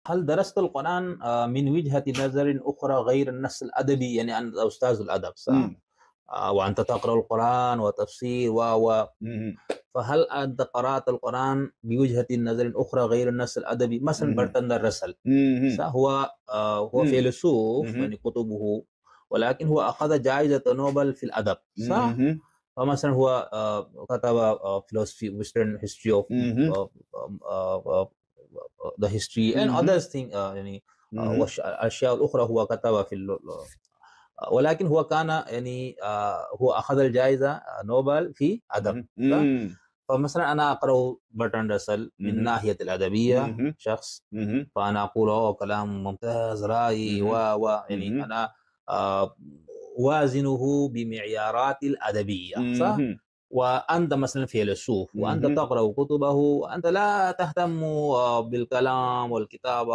هل درست القرآن من وجهة نظر أخرى غير النص الأدبي؟ يعني أنت أستاذ الأدب صح؟ مم. وأنت تقرأ القرآن وتفسير و مم. فهل أنت قرأت القرآن بوجهة نظر أخرى غير النص الأدبي؟ مثلا مم. برتند الرسل مم. صح؟ هو مم. فيلسوف مم. يعني كتبه، ولكن هو أخذ جائزة نوبل في الأدب صح؟ مم. فمثلا هو كتب philosophy western history of مم. the history and مم. other thing يعني مم. والأشياء الأخرى هو كتبها في ولكن هو كان يعني هو أخذ الجائزة نوبل في أدب صح؟ مم. فمثلا أنا أقرأ برتراند راسل من مم. ناحية الأدبية مم. شخص، مم. فأنا أقول كلام ممتاز رائع مم. يعني مم. أنا آه، وازنه بمعيارات الأدبية صح؟ مم. وأنت مثلا فيلسوف وأنت مم. تقرأ كتبه وأنت لا تهتم بالكلام والكتابة